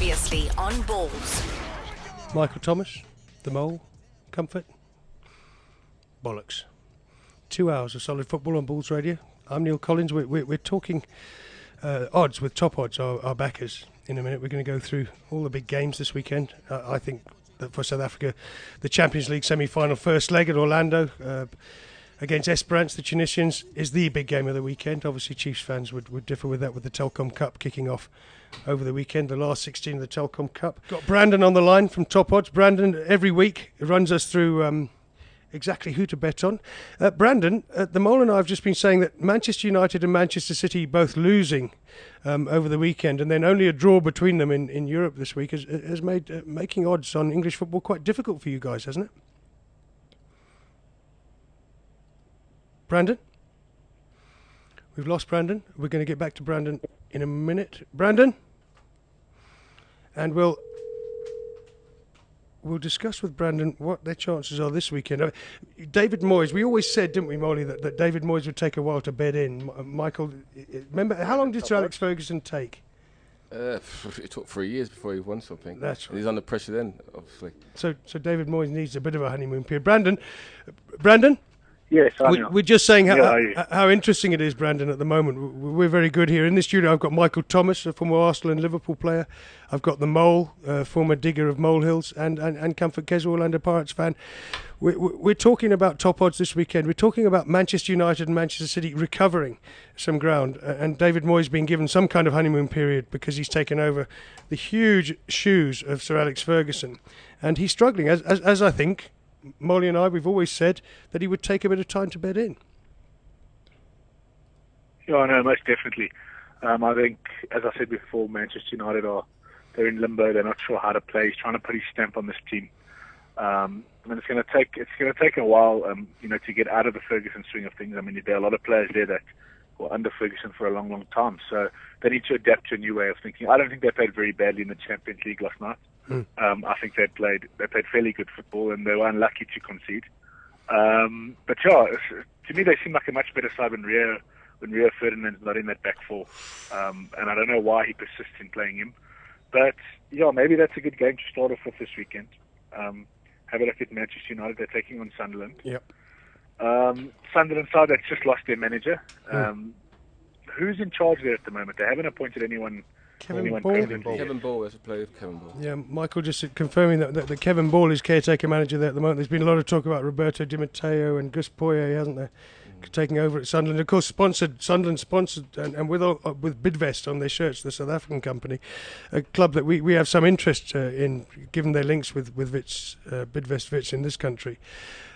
Previously on Balls. Michael Thomas, the Mole, Comfort, Bollockz. 2 hours of solid football on Balls Radio. I'm Neal Collins. We're talking odds with Top Odds, our backers. In a minute, we're going to go through all the big games this weekend. I think that for South Africa, the Champions League semi-final first leg at Orlando against Esperance, the Tunisians, is the big game of the weekend. Obviously, Chiefs fans would differ with that, with the Telkom Cup kicking off over the weekend, the last 16 of the Telkom Cup. Got Brandon on the line from Top Odds. Brandon, every week, runs us through exactly who to bet on. Brandon, the Mole and I have just been saying that Manchester United and Manchester City both losing over the weekend, and then only a draw between them in Europe this week has made making odds on English football quite difficult for you guys, hasn't it? Brandon? We've lost Brandon. We're going to get back to Brandon in a minute. Brandon? And we'll discuss with Brandon what their chances are this weekend. David Moyes, we always said, didn't we, Molly, that David Moyes would take a while to bed in. Michael, remember, how long did Sir Alex Ferguson take? It took 3 years before he won something. That's right. He's under pressure then, obviously. So David Moyes needs a bit of a honeymoon period. Brandon? Yes, We're just saying how interesting it is, Brandon, at the moment. We're very good here. In the studio, I've got Michael Thomas, a former Arsenal and Liverpool player. I've got the Mole, former digger of molehills, and Comfort Kesel, Orlando Pirates fan. We're talking about Top Odds this weekend. We're talking about Manchester United and Manchester City recovering some ground, and David Moyes being given some kind of honeymoon period because he's taken over the huge shoes of Sir Alex Ferguson. And he's struggling, as I think Molly and I, we've always said that he would take a bit of time to bed in. Yeah, no, most definitely. I think, as I said before, Manchester United they're in limbo. They're not sure how to play. He's trying to put his stamp on this team, and it's going to take a while, to get out of the Ferguson swing of things. I mean, there are a lot of players there that were under Ferguson for a long, long time, so they need to adapt to a new way of thinking. I don't think they played very badly in the Champions League last night. I think they played fairly good football, and they were unlucky to concede. But yeah, to me they seem like a much better side when Rio Ferdinand's not in that back four, and I don't know why he persists in playing him. But yeah, maybe that's a good game to start off with this weekend. Have a look at Manchester United. They're taking on Sunderland. Yep. Sunderland side that's just lost their manager. Who's in charge there at the moment? They haven't appointed anyone. Kevin Ball. Kevin Ball, there's a player with Kevin Ball. Yeah, Michael just confirming that Kevin Ball is caretaker manager there at the moment. There's been a lot of talk about Roberto Di Matteo and Gus Poyet, hasn't there, taking over at Sunderland. Of course, Sunderland sponsored and with Bidvest on their shirts, the South African company, a club that we have some interest in, given their links with Bidvest Wits in this country.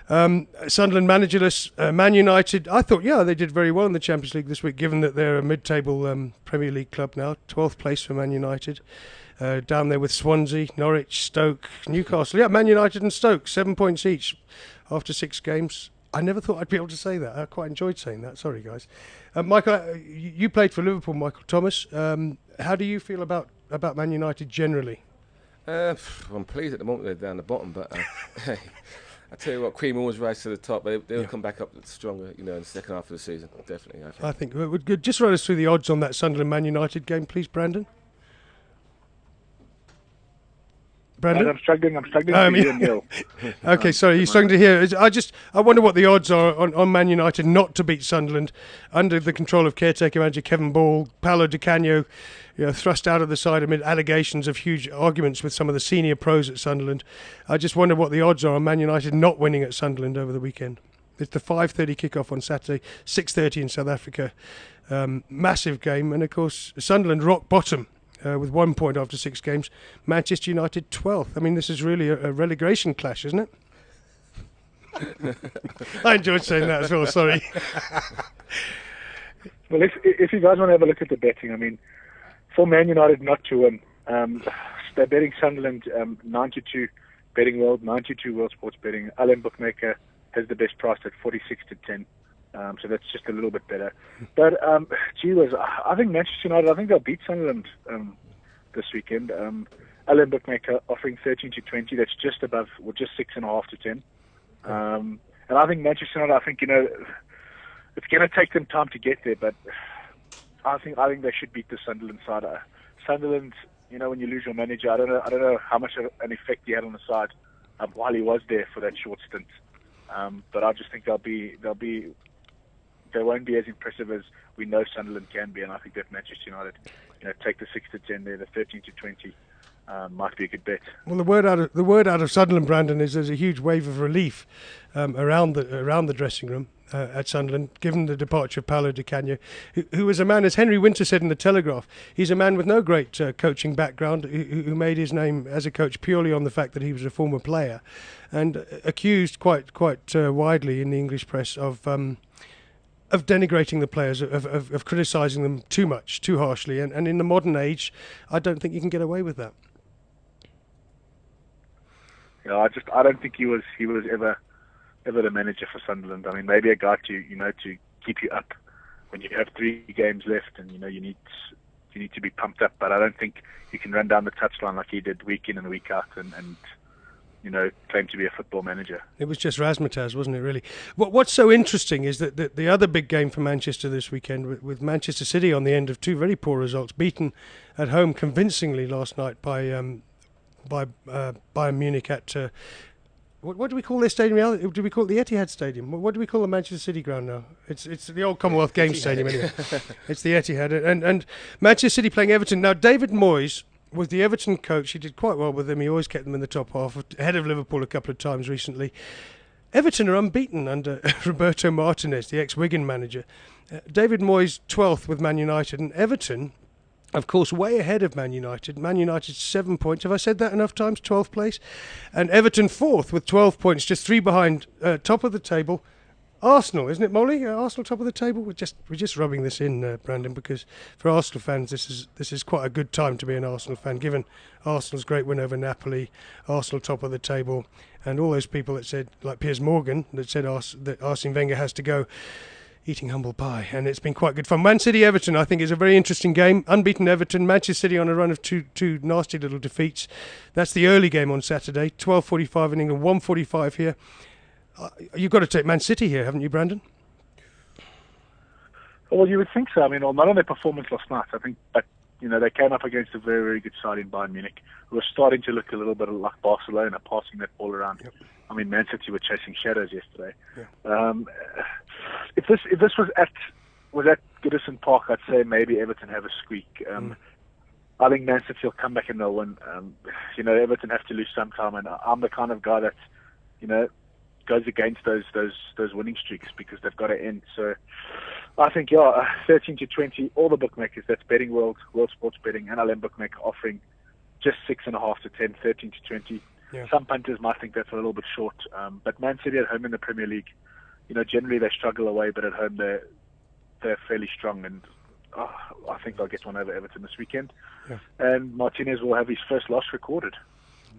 Sunderland managerless, Man United, I thought, they did very well in the Champions League this week, given that they're a mid-table Premier League club now. 12th place for Man United. Down there with Swansea, Norwich, Stoke, Newcastle. Yeah, Man United and Stoke, 7 points each after 6 games. I never thought I'd be able to say that. I quite enjoyed saying that. Sorry, guys. Michael, you played for Liverpool, Michael Thomas. How do you feel about Man United generally? I'm pleased at the moment they're down the bottom, but I tell you what, cream always rise to the top. They'll come back up stronger, in the second half of the season. Definitely, I think. Just run us through the odds on that Sunderland-Man United game, please, Brandon. I'm struggling to hear Neil. Okay, sorry, you're struggling to hear. I wonder what the odds are on Man United not to beat Sunderland under the control of caretaker manager Kevin Ball. Paolo Di Canio, thrust out of the side amid allegations of huge arguments with some of the senior pros at Sunderland. I just wonder what the odds are on Man United not winning at Sunderland over the weekend. It's the 5:30 kickoff on Saturday, 6:30 in South Africa. Massive game, and of course Sunderland rock bottom. With 1 point after 6 games, Manchester United 12th. I mean, this is really a relegation clash, isn't it? I enjoyed saying that as well, sorry. Well, if you guys want to have a look at the betting, I mean, for Man United not to win, they're betting Sunderland 9-2, Betting World, 9-2 World Sports Betting. Alan Bookmaker has the best price at 46-10. So that's just a little bit better. But, I think Manchester United, they'll beat Sunderland this weekend. Alan Bookmaker offering 13-20. That's just above, just 6.5 to 10. And I think Manchester United, it's going to take them time to get there, but I think they should beat the Sunderland side. Sunderland when you lose your manager, I don't know how much of an effect he had on the side while he was there for that short stint. But I just think they won't be as impressive as we know Sunderland can be, and I think that Manchester United, take the 6-10 there, the 13-20, might be a good bet. Well, the word out of Sunderland, Brandon, is there's a huge wave of relief around the dressing room at Sunderland, given the departure of Paolo Di Canio, who was a man, as Henry Winter said in the Telegraph, he's a man with no great coaching background, who made his name as a coach purely on the fact that he was a former player, and accused quite widely in the English press of denigrating the players, of criticising them too much, too harshly, and in the modern age, I don't think you can get away with that. I don't think he was ever the manager for Sunderland. I mean, maybe a guy to keep you up when you have 3 games left, and you need to be pumped up. But I don't think you can run down the touchline like he did week in and week out and claim to be a football manager. It was just razzmatazz, wasn't it, really? What's so interesting is that the other big game for Manchester this weekend, with Manchester City on the end of 2 very poor results, beaten at home convincingly last night by Bayern Munich at... What do we call their stadium now? Do we call it the Etihad Stadium? What do we call the Manchester City ground now? It's the old Commonwealth Games Stadium anyway. It's the Etihad. And Manchester City playing Everton. Now, David Moyes was the Everton coach. He did quite well with them. He always kept them in the top half, ahead of Liverpool a couple of times recently. Everton are unbeaten under Roberto Martinez, the ex-Wigan manager. David Moyes 12th with Man United, and Everton, of course, way ahead of Man United. Man United 7 points. Have I said that enough times? 12th place. And Everton 4th with 12 points, just 3 behind top of the table. Arsenal, isn't it, Molly? Arsenal top of the table. We're just rubbing this in, Brandon, because for Arsenal fans, this is quite a good time to be an Arsenal fan, given Arsenal's great win over Napoli, Arsenal top of the table, and all those people that said, like Piers Morgan, that said that Arsene Wenger has to go, eating humble pie, and it's been quite good fun. Man City Everton, I think, is a very interesting game. Unbeaten Everton, Manchester City on a run of two nasty little defeats. That's the early game on Saturday, 12:45 in England, 1:45 here. You've got to take Man City here, haven't you, Brandon? Well, you would think so. I mean, not on their performance last night, I think, but they came up against a very, very good side in Bayern Munich, who were starting to look a little bit like Barcelona, passing that ball around. Yep. I mean, Man City were chasing shadows yesterday. Yeah. If this was at Goodison Park, I'd say maybe Everton have a squeak. I think Man City will come back and they'll win. Everton have to lose sometime, and I'm the kind of guy that goes against those winning streaks because they've got to end. So I think 13-20. All the bookmakers, that's Betting World, World Sports Betting, NLM Bookmaker, offering just 6.5 to 10, 13-20. Yeah. Some punters might think that's a little bit short, but Man City at home in the Premier League, generally they struggle away, but at home they're fairly strong, and I think they'll get one over Everton this weekend. Yeah. And Martinez will have his first loss recorded.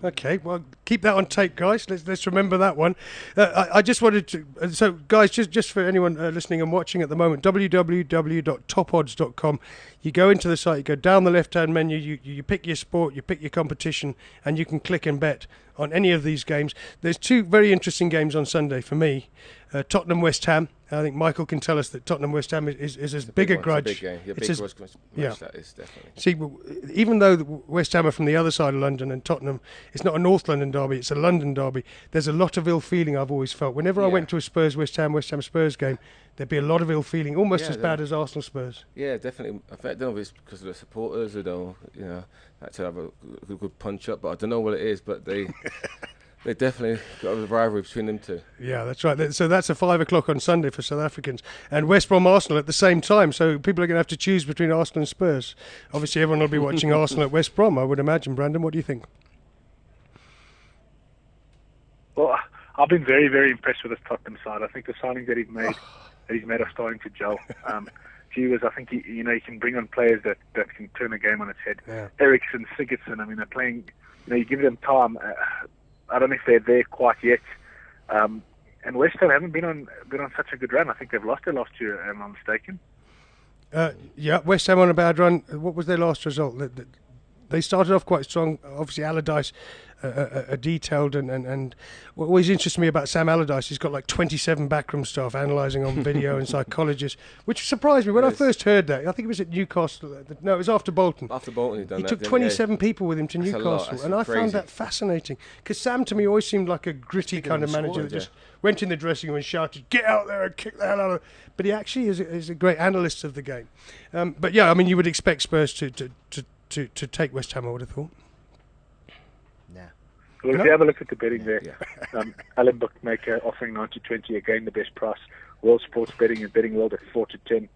Okay, well, keep that on tape, guys. Let's remember that one. I just wanted to... So, guys, just for anyone listening and watching at the moment, www.tokodds.com. You go into the site, you go down the left-hand menu, you pick your sport, you pick your competition, and you can click and bet on any of these games. There's 2 very interesting games on Sunday for me. Tottenham-West Ham. I think Michael can tell us that Tottenham-West Ham is as big a grudge. It's a big game. That is definitely. See, even though West Ham are from the other side of London and Tottenham, it's not a North London derby, it's a London derby. There's a lot of ill feeling, I've always felt. Whenever I went to a Spurs-West Ham Spurs game, there'd be a lot of ill feeling, almost as bad as Arsenal-Spurs. Yeah, definitely. I don't know if it's because of the supporters who don't, like to have a good punch-up, but I don't know what it is, but they... They definitely got a rivalry between them two. Yeah, that's right. So that's a 5 o'clock on Sunday for South Africans. And West Brom Arsenal at the same time. So people are going to have to choose between Arsenal and Spurs. Obviously, everyone will be watching Arsenal at West Brom, I would imagine. Brandon, what do you think? Well, I've been very, very impressed with this Tottenham side. I think the signings that he's made are starting to gel. I think he can bring on players that can turn the game on its head. Yeah. Eriksen, Sigurdsson, I mean, they're playing, you give them time. I don't know if they're there quite yet. And West Ham haven't been on such a good run. I think they've lost their last 2, am I mistaken? West Ham on a bad run. What was their last result? they started off quite strong. Obviously, Allardyce are detailed, and what always interests me about Sam Allardyce, he's got like 27 backroom staff analysing on video and psychologists, which surprised me when I first heard that. I think it was at Newcastle. No, it was after Bolton. After Bolton, he took 27 people with him to Newcastle, and I found that fascinating, because Sam to me always seemed like a gritty kind of manager that just went in the dressing room and shouted, "Get out there and kick the hell out of it." But he actually is a great analyst of the game. But yeah, I mean, you would expect Spurs to take West Ham, I would have thought. Well, if you have a look at the betting there, Allen Bookmaker offering 9-20, again the best price. World Sports Betting and Betting World at 4-10.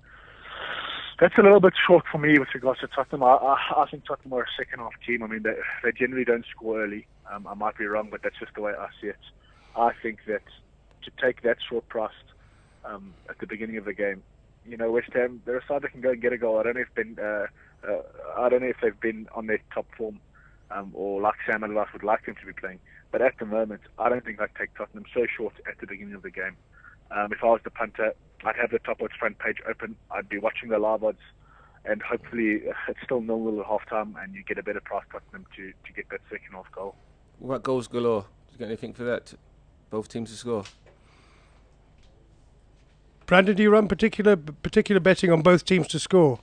That's a little bit short for me with regards to Tottenham. I think Tottenham are a second half team. I mean, they generally don't score early. I might be wrong, but that's just the way I see it. I think that to take that short price at the beginning of the game, West Ham, they're a side that can go and get a goal. I don't know if they've been on their top form. Or like Sam Allardyce would like them to be playing. But at the moment, I don't think I'd take Tottenham so short at the beginning of the game. If I was the punter, I'd have the top odds front page open. I'd be watching the live odds, and hopefully it's still 0-0 at half-time, and you get a better price Tottenham to get that second half goal. What about goals galore? Do you get anything for that? Both teams to score? Brandon, do you run particular betting on both teams to score?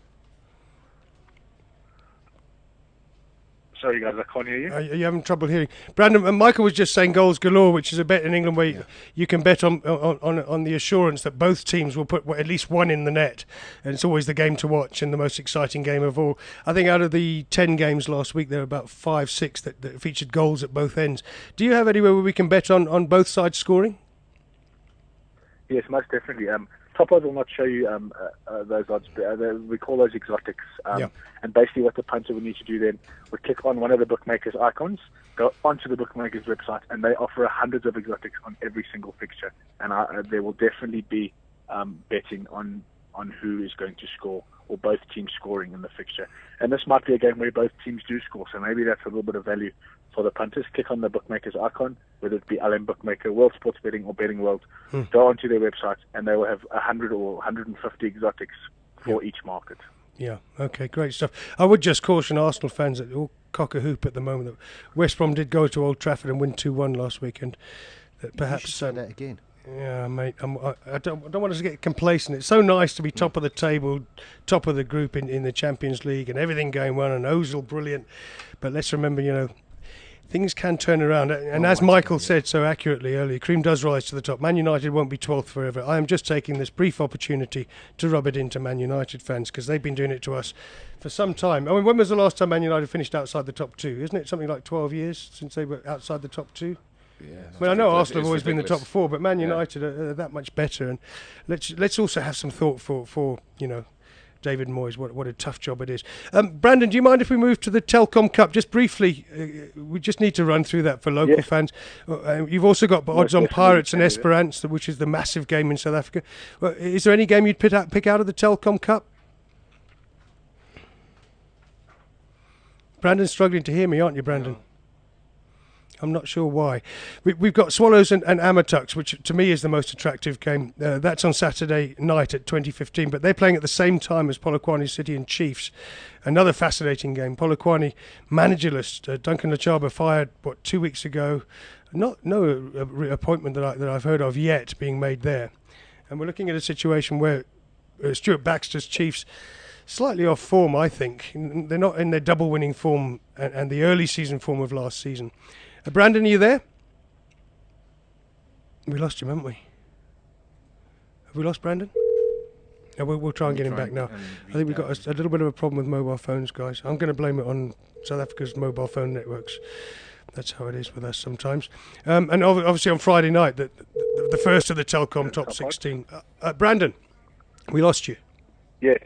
Sorry, guys, I can't hear you. Are you having trouble hearing? Brandon, and Michael was just saying goals galore, which is a bet in England where you can bet on the assurance that both teams will put at least one in the net. And it's always the game to watch and the most exciting game of all. I think out of the 10 games last week, there were about 5-6 that featured goals at both ends. Do you have anywhere where we can bet on both sides scoring? Yes, most definitely. Top odds will not show you those odds. We call those exotics. And basically what the punter would need to do then would click on one of the bookmakers' icons, go onto the bookmakers' website, and they offer hundreds of exotics on every single fixture. And there will definitely be betting on who is going to score, or both teams scoring in the fixture. And this might be a game where both teams do score, so maybe that's a little bit of value for the punters. Click on the bookmakers icon, whether it be LM Bookmaker, World Sports Betting, or Betting World. Go onto their website, and they will have 100 or 150 exotics for each market. Yeah, okay, great stuff. I would just caution Arsenal fans that all cock a hoop at the moment. That West Brom did go to Old Trafford and win 2-1 last weekend. Perhaps you should say that again. Yeah, mate. I don't want us to get complacent. It's so nice to be top of the table, top of the group in the Champions League, and everything going well, and Ozil brilliant. But let's remember, things can turn around. And as Michael said so accurately earlier, cream does rise to the top. Man United won't be 12th forever. I am just taking this brief opportunity to rub it into Man United fans, because they've been doing it to us for some time. I mean, when was the last time Man United finished outside the top two? Isn't it something like 12 years since they were outside the top two? Yeah, well, I know Arsenal have always been the top four, but Man United are that much better. And let's also have some thought for David Moyes. What a tough job it is. Brandon, do you mind if we move to the Telcom Cup just briefly? We just need to run through that for local fans. You've also got odds on Pirates and Esperance, which is the massive game in South Africa. Is there any game you'd pick out of the Telcom Cup? Brandon's struggling to hear me, aren't you, Brandon? No. I'm not sure why. We've got Swallows and Amatux, which to me is the most attractive game. That's on Saturday night at 20:15, but they're playing at the same time as Polokwane City and Chiefs. Another fascinating game. Polokwane managerless. Duncan Lachaba fired 2 weeks ago. No appointment that I've heard of yet being made there. And we're looking at a situation where Stuart Baxter's Chiefs slightly off form, I think. They're not in their double winning form and the early season form of last season. Brandon, are you there? We lost him, haven't we? Have we lost Brandon? Yeah, we'll try and get him back now. I think we've got a little bit of a problem with mobile phones, guys. I'm going to blame it on South Africa's mobile phone networks. That's how it is with us sometimes. And obviously on Friday night, the first of the Telcom top 16. Brandon, we lost you. Yeah.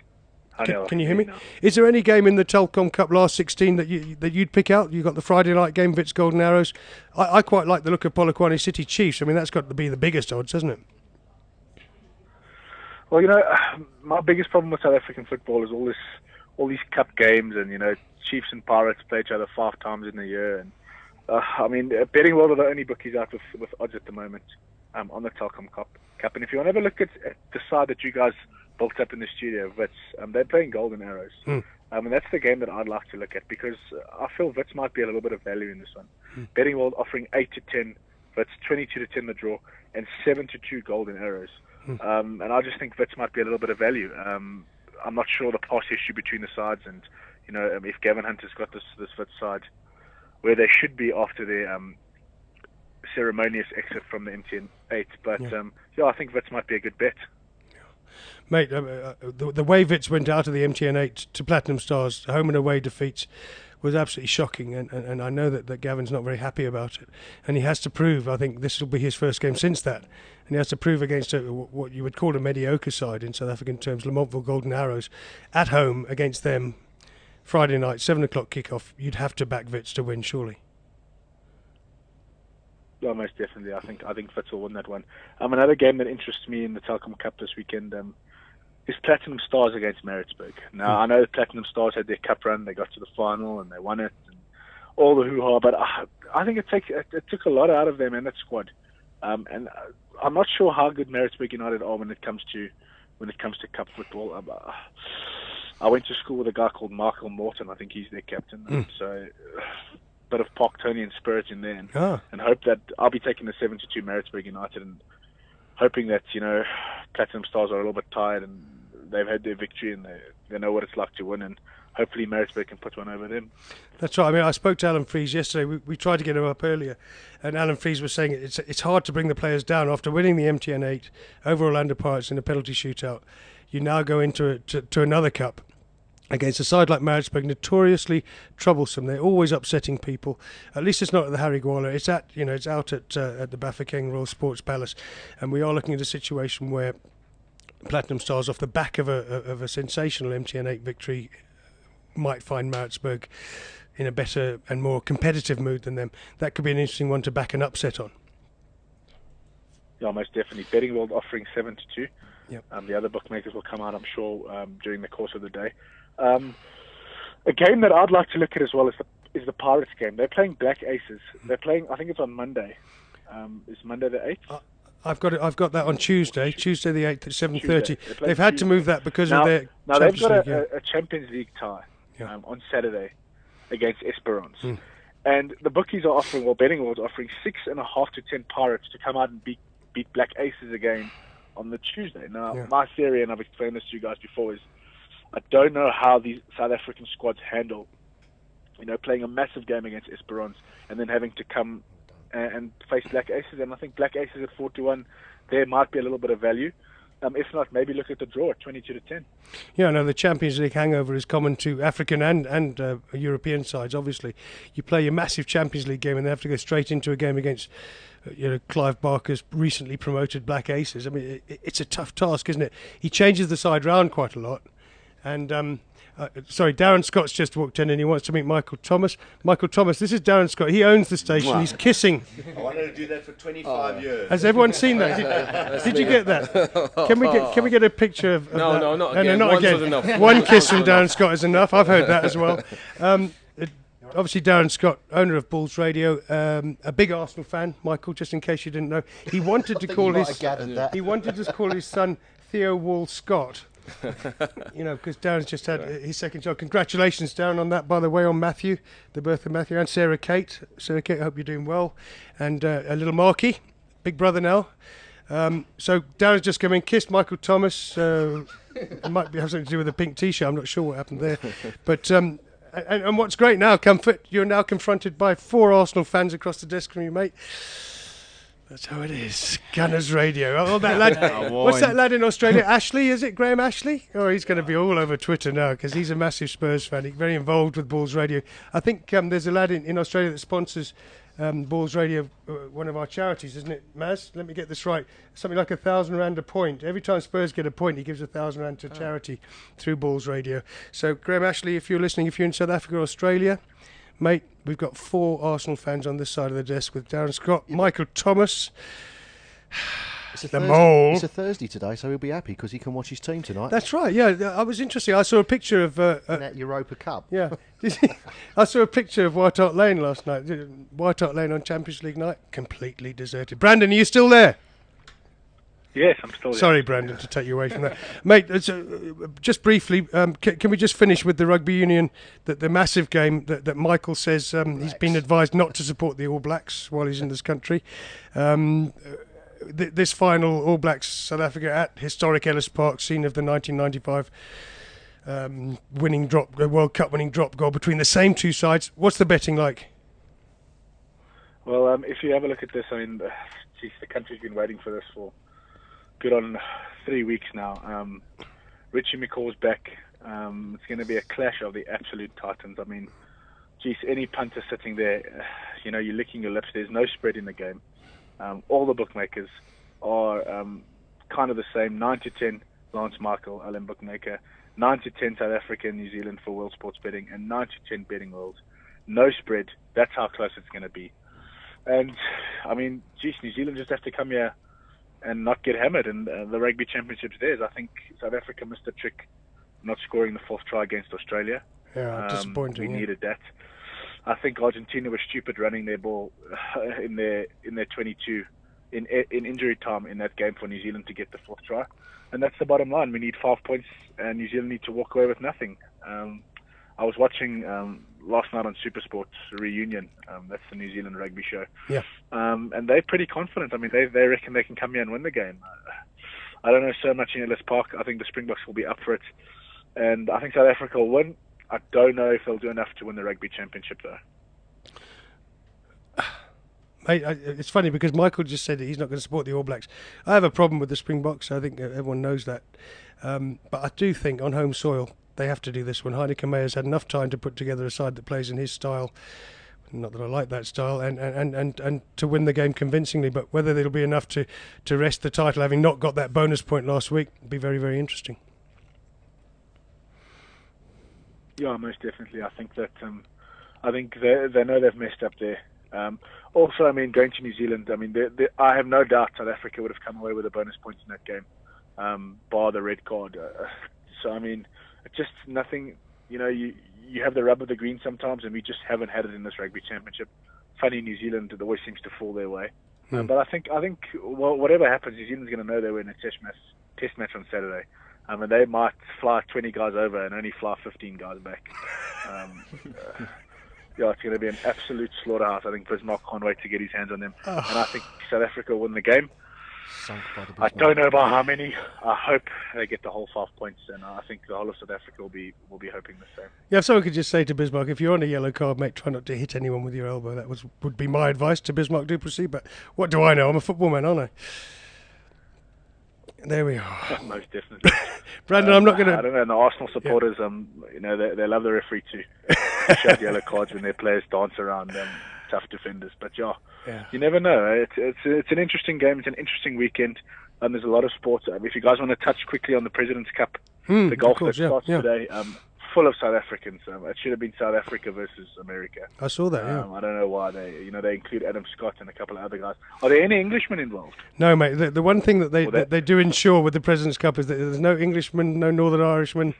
Can you hear me? Is there any game in the Telcom Cup last 16 that you'd pick out? You got the Friday night game, Wits Golden Arrows. I quite like the look of Polokwane City Chiefs. I mean, that's got to be the biggest odds, hasn't it? Well, my biggest problem with South African football is all these cup games, and Chiefs and Pirates play each other 5 times in a year. And Betting World are the only bookies out with odds at the moment on the Telcom Cup. And if you want to have a look at the side that you guys built up in the studio, but they're playing Golden Arrows. And that's the game that I'd like to look at, because I feel Wits might be a little bit of value in this one. Betting World offering 8-10, Wits 22-10 the draw, and 7-2 golden arrows. And I just think Wits might be a little bit of value. I'm not sure the pass issue between the sides, and if Gavin Hunter's got this Wits side where they should be after their ceremonious exit from the MTN 8. But I think Wits might be a good bet. Mate, the way Wits went out of the MTN 8 to Platinum Stars, home and away defeats, was absolutely shocking, and I know that Gavin's not very happy about it, and he has to prove, I think this will be his first game since that, and he has to prove against what you would call a mediocre side in South African terms, Lamontville Golden Arrows, at home against them, Friday night, 7 o'clock kickoff. You'd have to back Wits to win, surely. Well, most definitely. I think Wits will win that one. Another game that interests me in the Telkom Cup this weekend is Platinum Stars against Maritzburg. Now, I know the Platinum Stars had their cup run, they got to the final and they won it, and all the hoo-ha, but I think it took a lot out of them and that squad. And I'm not sure how good Maritzburg United are when it comes to cup football. I went to school with a guy called Michael Morton. I think he's their captain. So bit of Parktonian spirit in there, and hope that I'll be taking the 7-2 Maritzburg United, and hoping that Platinum Stars are a little bit tired and they've had their victory and they know what it's like to win, and hopefully Maritzburg can put one over them. That's right. I mean, I spoke to Alan Fries yesterday. We tried to get him up earlier, and Alan Fries was saying it's hard to bring the players down after winning the MTN 8 over Orlando Pirates in a penalty shootout. You now go into to another cup against a side like Maritzburg, notoriously troublesome. They're always upsetting people. At least it's not at the Harry Gwala. It's out at the Bafokeng Royal Sports Palace, and we are looking at a situation where Platinum Stars, off the back of a sensational MTN 8 victory, might find Maritzburg in a better and more competitive mood than them. That could be an interesting one to back an upset on. Yeah, most definitely. Betting World offering 7-2. Yep. The other bookmakers will come out, I'm sure, during the course of the day. A game that I'd like to look at as well is the Pirates game. They're playing Black Aces. They're playing, I think it's on Monday. Is Monday the 8th? I've got that on Tuesday the 8th at 7:30. They've had to move that because of their now Champions they've got League, a Champions League tie on Saturday against Esperance. And the bookies are offering, well, Betting World's offering 6.5 to 10 Pirates to come out and beat Black Aces again on the Tuesday. Now, my theory, and I've explained this to you guys before, is I don't know how these South African squads handle, playing a massive game against Esperance and then having to come and face Black Aces. And I think Black Aces at 4-1, there might be a little bit of value. If not, maybe look at the draw at 22-10. Yeah, no, the Champions League hangover is common to African and European sides. Obviously, you play your massive Champions League game and they have to go straight into a game against Clive Barker's recently promoted Black Aces. I mean, it's a tough task, isn't it? He changes the side round quite a lot. And Darren Scott's just walked in and he wants to meet Michael Thomas. Michael Thomas, this is Darren Scott. He owns the station. Wow. He's kissing. I wanted to do that for 25 years. Has everyone seen that? Did you get that? Can we get a picture of no, that? No, not again. Not again. Enough. One kiss from Darren Scott is enough. I've heard that as well. Obviously, Darren Scott, owner of Bulls Radio, a big Arsenal fan. Michael, just in case you didn't know, he wanted to call his son Theo Wall Scott. Because Darren's just had his second child. Congratulations, Darren, on that, by the way, on Matthew, the birth of Matthew, and Sarah Kate. Sarah Kate, I hope you're doing well. And a little Marky, big brother now. So Darren's just come in, kissed Michael Thomas. It might have something to do with a pink T-shirt. I'm not sure what happened there. But and what's great now, Comfort, you're now confronted by 4 Arsenal fans across the desk from you, mate. That's how it is. Gunners Radio. Oh, that lad. What's that lad in Australia? Ashley, is it? Graham Ashley? Oh, he's going to be all over Twitter now because he's a massive Spurs fan. He's very involved with Bulls Radio. I think there's a lad in Australia that sponsors Bulls Radio, one of our charities, isn't it, Maz? Let me get this right. Something like R1,000 a point. Every time Spurs get a point, he gives R1,000 to charity through Bulls Radio. So, Graham Ashley, if you're listening, if you're in South Africa or Australia, mate, we've got 4 Arsenal fans on this side of the desk with Darren Scott, Michael Thomas, Mole. It's a Thursday today, so he'll be happy because he can watch his team tonight. That's right, yeah. I was interested. I saw a picture of... in that Europa Cup. Yeah. I saw a picture of White Hart Lane last night. White Hart Lane on Champions League night, completely deserted. Brandon, are you still there? Yes, I'm still here. Sorry, Brandon, to take you away from that. Mate, just briefly, can we just finish with the rugby union, the massive game that Michael says he's been advised not to support the All Blacks while he's in this country. This final All Blacks South Africa at historic Ellis Park, scene of the 1995 World Cup winning drop goal between the same two sides. What's the betting like? Well, if you have a look at this, I mean, the country's been waiting for this for good on 3 weeks now. Richie McCaw's back. It's going to be a clash of the absolute titans. I mean, any punter sitting there, you're licking your lips. There's no spread in the game. All the bookmakers are kind of the same. 9-10 Lance Michael, LM Bookmaker. 9-10 South Africa and New Zealand for World Sports Betting, and 9-10 Betting World. No spread. That's how close it's going to be. And, I mean, New Zealand just have to come here and not get hammered, and the Rugby Championship's theirs. I think South Africa missed a trick not scoring the fourth try against Australia. Yeah, disappointing. We needed that. I think Argentina was stupid running their ball in their 22 in injury time in that game for New Zealand to get the fourth try. And that's the bottom line. We need 5 points, and New Zealand need to walk away with nothing. I was watching last night on SuperSport Reunion. That's the New Zealand rugby show. Yeah. And they're pretty confident. I mean, they reckon they can come here and win the game. I don't know so much in Ellis Park. I think the Springboks will be up for it. And I think South Africa will win. I don't know if they'll do enough to win the Rugby Championship, though. Mate, it's funny because Michael just said that he's not going to support the All Blacks. I have a problem with the Springboks. I think everyone knows that. But I do think on home soil they have to do this one. Heineke Meyer's had enough time to put together a side that plays in his style. Not that I like that style, and to win the game convincingly. But whether there'll be enough to wrest the title, having not got that bonus point last week, will be very, very interesting. Yeah, most definitely. I think that they know they've messed up there. Also, I mean, going to New Zealand, I mean, I have no doubt South Africa would have come away with a bonus points in that game, bar the red card. So, I mean, just nothing. You have the rub of the green sometimes, and we just haven't had it in this Rugby Championship. Funny, New Zealand, it always seems to fall their way. But I think whatever happens, New Zealand's going to know they were in a test match on Saturday. And they might fly 20 guys over and only fly 15 guys back. Yeah, it's going to be an absolute slaughterhouse. I think Bismarck can't wait to get his hands on them. And I think South Africa will win the game. I don't know by how many. I hope they get the whole 5 points, and I think the whole of South Africa will be hoping the same. Yeah, if someone could just say to Bismarck, if you're on a yellow card, mate, try not to hit anyone with your elbow. That would be my advice to Bismarck du Plessis. But what do I know? I'm a football man, aren't I? There we are. Most definitely. Brandon, I'm not going to... I don't know, and the Arsenal supporters, they love the referee to show yellow cards when their players dance around tough defenders. But yeah, you never know. It's an interesting game. It's an interesting weekend. There's a lot of sports. If you guys want to touch quickly on the President's Cup, the golf that starts today, full of South Africans. It should have been South Africa versus America. I saw that, I don't know why they include Adam Scott and a couple of other guys. Are there any Englishmen involved? No, mate. The one thing that they do ensure with the President's Cup is that there's no Englishman, no Northern Irishman,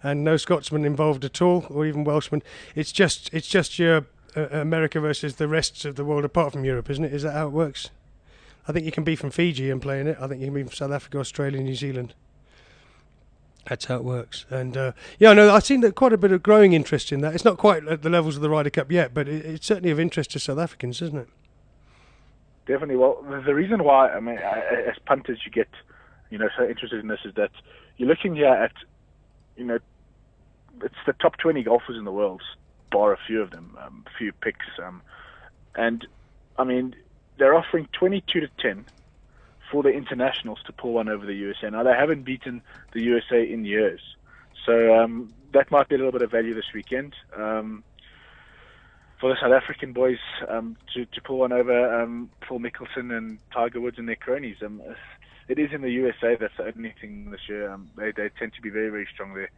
and no Scotsman involved at all, or even Welshman. It's just your America versus the rest of the world apart from Europe, isn't it? Is that how it works? I think you can be from Fiji and play in it. I think you can be from South Africa, Australia, New Zealand. That's how it works. And I've seen that quite a bit of growing interest in that. It's not quite at the levels of the Ryder Cup yet, but it's certainly of interest to South Africans, isn't it? Definitely. Well, the reason why, I mean, as punters, you get, so interested in this is that you're looking here at, it's the top 20 golfers in the world, bar a few of them, a few picks. And, I mean, they're offering 22-10 for the internationals to pull one over the USA. Now, they haven't beaten the USA in years. So that might be a little bit of value this weekend. For the South African boys to pull one over Paul Mickelson and Tiger Woods and their cronies. It is in the USA. That's the only thing this year. They tend to be very, very strong there.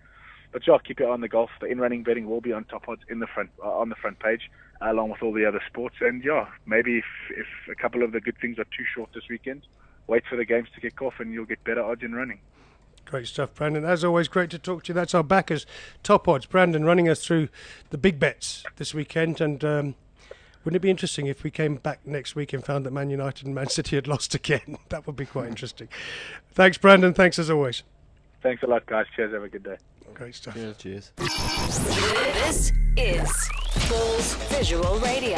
But yeah, keep your eye on the golf. The in-running betting will be on top odds in the front on the front page, along with all the other sports. And yeah, maybe if a couple of the good things are too short this weekend, wait for the games to kick off and you'll get better odds in running. Great stuff, Brandon. As always, great to talk to you. That's our backers, Top Odds. Brandon running us through the big bets this weekend, and Wouldn't it be interesting if we came back next week and found that Man United and Man City had lost again? That would be quite interesting. Thanks, Brandon. Thanks as always. Thanks a lot, guys. Cheers. Have a good day. Great stuff. Cheers. This is Bulls Visual Radio.